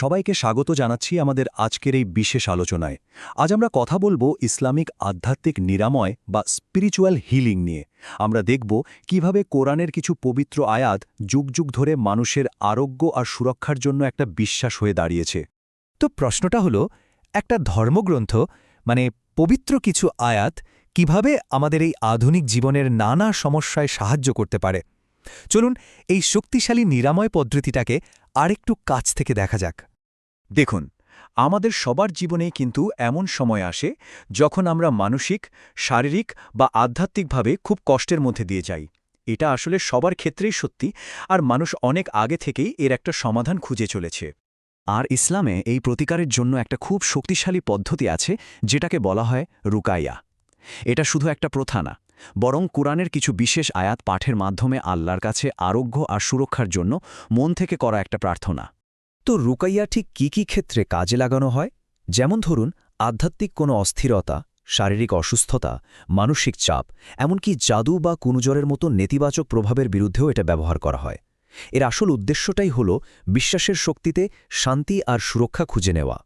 সবাইকে স্বাগত জানাচ্ছি আমাদের আজকের এই বিশেষ আলোচনায়। আজ আমরা কথা বলবো ইসলামিক আধ্যাত্মিক নিরাময় বা স্পিরিচুয়াল হিলিং নিয়ে। আমরা দেখব কিভাবে কোরআনের কিছু পবিত্র আয়াত যুগ যুগ ধরে মানুষের আরোগ্য আর সুরক্ষার জন্য একটা বিশ্বাস হয়ে দাঁড়িয়েছে। তো প্রশ্নটা হলো, একটা ধর্মগ্রন্থ মানে পবিত্র কিছু আয়াত কিভাবে আমাদের এই আধুনিক জীবনের নানা সমস্যায় সাহায্য করতে পারে। চলুন এই শক্তিশালী নিরাময় পদ্ধতিটাকে আরেকটু কাছ থেকে দেখা যাক। দেখুন, আমাদের সবার জীবনেই কিন্তু এমন সময় আসে যখন আমরা মানসিক, শারীরিক বা আধ্যাত্মিকভাবে খুব কষ্টের মধ্যে দিয়ে যাই। এটা আসলে সবার ক্ষেত্রেই সত্যি, আর মানুষ অনেক আগে থেকেই এর একটা সমাধান খুঁজে চলেছে। আর ইসলামে এই প্রতিকারের জন্য একটা খুব শক্তিশালী পদ্ধতি আছে, যেটাকে বলা হয় রুকাইয়া। এটা শুধু একটা প্রথা না, বরং কোরআনের কিছু বিশেষ আয়াত পাঠের মাধ্যমে আল্লাহর কাছে আরোগ্য আর সুরক্ষার জন্য মন থেকে করা একটা প্রার্থনা। তো রুকাইয়া ঠিক কি ক্ষেত্রে কাজে লাগানো হয়? যেমন ধরুন, আধ্যাত্মিক কোনো অস্থিরতা, শারীরিক অসুস্থতা, মানসিক চাপ, এমনকি জাদু বা কুনুজরের মতো নেতিবাচক প্রভাবের বিরুদ্ধেও এটা ব্যবহার করা হয়। এর আসল উদ্দেশ্যটাই হল বিশ্বাসের শক্তিতে শান্তি আর সুরক্ষা খুঁজে নেওয়া।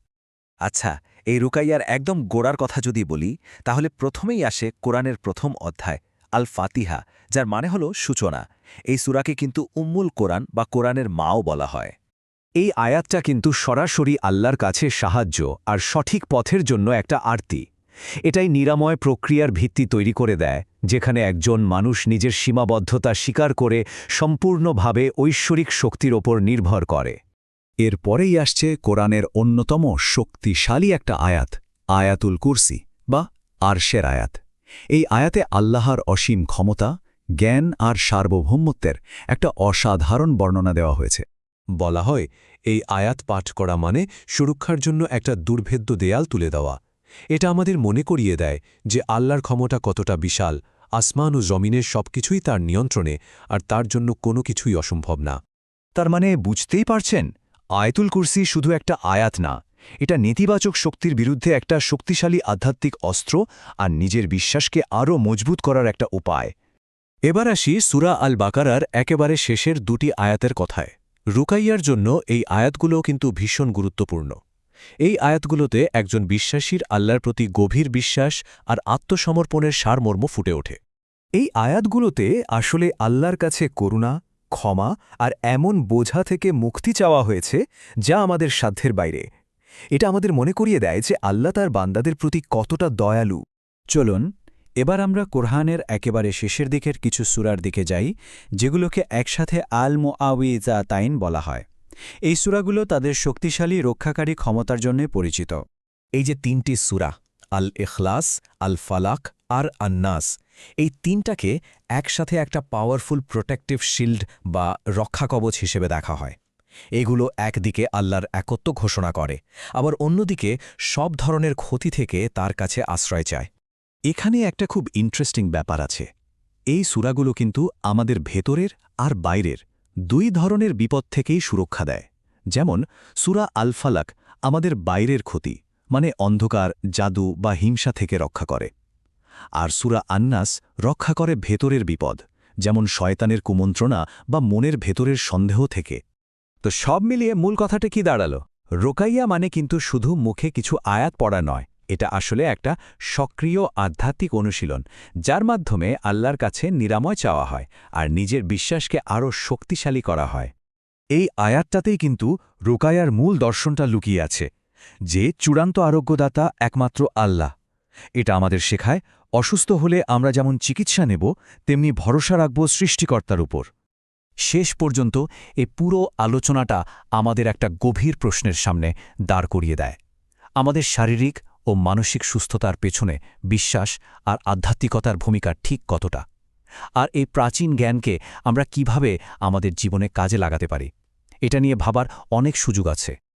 আচ্ছা, এই রুকাইয়ার একদম গোড়ার কথা যদি বলি, তাহলে প্রথমেই আসে কোরআনের প্রথম অধ্যায় আল ফাতিহা, যার মানে হল সূচনা। এই সূরাকে কিন্তু উম্মুল কোরআন বা কোরআনের মাও বলা হয়। এই আয়াতটা কিন্তু সরাসরি আল্লাহর কাছে সাহায্য আর সঠিক পথের জন্য একটা আরতি। এটাই নিরাময় প্রক্রিয়ার ভিত্তি তৈরি করে দেয়, যেখানে একজন মানুষ নিজের সীমাবদ্ধতা স্বীকার করে সম্পূর্ণভাবে ঐশ্বরিক শক্তির ওপর নির্ভর করে। এরপরেই আসছে কোরআনের অন্যতম শক্তিশালী একটা আয়াত, আয়াতুল কুরসি বা আরশের আয়াত। এই আয়াতে আল্লাহর অসীম ক্ষমতা, জ্ঞান আর সার্বভৌমত্বের একটা অসাধারণ বর্ণনা দেওয়া হয়েছে। বলা হয়, এই আয়াত পাঠ করা মানে সুরক্ষার জন্য একটা দুর্ভেদ্য দেয়াল তুলে দেওয়া। এটা আমাদের মনে করিয়ে দেয় যে আল্লাহর ক্ষমতা কতটা বিশাল, আসমান ও জমিনের সবকিছুই তার নিয়ন্ত্রণে, আর তার জন্য কোনো কিছুই অসম্ভব না। তার মানে বুঝতেই পারছেন, আয়াতুল কুরসি শুধু একটা আয়াত না, এটা নেতিবাচক শক্তির বিরুদ্ধে একটা শক্তিশালী আধ্যাত্মিক অস্ত্র আর নিজের বিশ্বাসকে আরও মজবুত করার একটা উপায়। এবার আসি সূরা আল বাকারার একেবারে শেষের দুটি আয়াতের কথায়। রুকাইয়ার জন্য এই আয়াতগুলো কিন্তু ভীষণ গুরুত্বপূর্ণ। এই আয়াতগুলোতে একজন বিশ্বাসীর আল্লাহর প্রতি গভীর বিশ্বাস আর আত্মসমর্পণের সারমর্ম ফুটে ওঠে। এই আয়াতগুলোতে আসলে আল্লাহর কাছে করুণা, ক্ষমা আর এমন বোঝা থেকে মুক্তি চাওয়া হয়েছে যা আমাদের সাধ্যের বাইরে। এটা আমাদের মনে করিয়ে দেয় যে আল্লাহ তার বান্দাদের প্রতি কতটা দয়ালু। চলুন এবার আমরা কোরআনের একেবারে শেষের দিকের কিছু সূরার দিকে যাই, যেগুলোকে একসাথে আল মুআউযিজাতাইন বলা হয়। এই সূরাগুলো তাদের শক্তিশালী রক্ষাকারী ক্ষমতার জন্য পরিচিত। এই যে তিনটি সূরা, আল ইখলাস, আল ফালাক আর আন্নাস, এই তিনটাকে একসাথে একটা পাওয়ারফুল প্রোটেক্টিভ শিল্ড বা রক্ষাকবচ হিসেবে দেখা হয়। এগুলো একদিকে আল্লাহর একত্ব ঘোষণা করে, আবার অন্যদিকে সব ধরনের ক্ষতি থেকে তার কাছে আশ্রয় চায়। এখানে একটা খুব ইন্টারেস্টিং ব্যাপার আছে। এই সূরাগুলো কিন্তু আমাদের ভেতরের আর বাইরের দুই ধরনের বিপদ থেকেই সুরক্ষা দেয়। যেমন সূরা আল ফালাক আমাদের বাইরের ক্ষতি মানে অন্ধকার, জাদু বা হিংসা থেকে রক্ষা করে, আর সূরা আন্নাস রক্ষা করে ভেতরের বিপদ, যেমন শয়তানের কুমন্ত্রণা বা মনের ভেতরের সন্দেহ থেকে। তো সব মিলিয়ে মূল কথাটা কি দাঁড়ালো? রুকাইয়া মানে কিন্তু শুধু মুখে কিছু আয়াত পড়া নয়, এটা আসলে একটা সক্রিয় আধ্যাত্মিক অনুশীলন, যার মাধ্যমে আল্লাহর কাছে নিরাময় চাওয়া হয় আর নিজের বিশ্বাসকে আরও শক্তিশালী করা হয়। এই আয়াতটাতেই কিন্তু রুকায়ার মূল দর্শনটা লুকিয়ে আছে, যে চূড়ান্ত আরোগ্যদাতা একমাত্র আল্লাহ। এটা আমাদের শেখায়, অসুস্থ হলে আমরা যেমন চিকিৎসা নেব, তেমনি ভরসা রাখব সৃষ্টিকর্তার উপর। শেষ পর্যন্ত এই পুরো আলোচনাটা আমাদের একটা গভীর প্রশ্নের সামনে দাঁড় করিয়ে দেয়। আমাদের শারীরিক ও মানসিক সুস্থতার পেছনে বিশ্বাস আর আধ্যাত্মিকতার ভূমিকা ঠিক কতটা, আর এই প্রাচীন জ্ঞানকে আমরা কিভাবে আমাদের জীবনে কাজে লাগাতে পারি, এটা নিয়ে ভাবার অনেক সুযোগ আছে।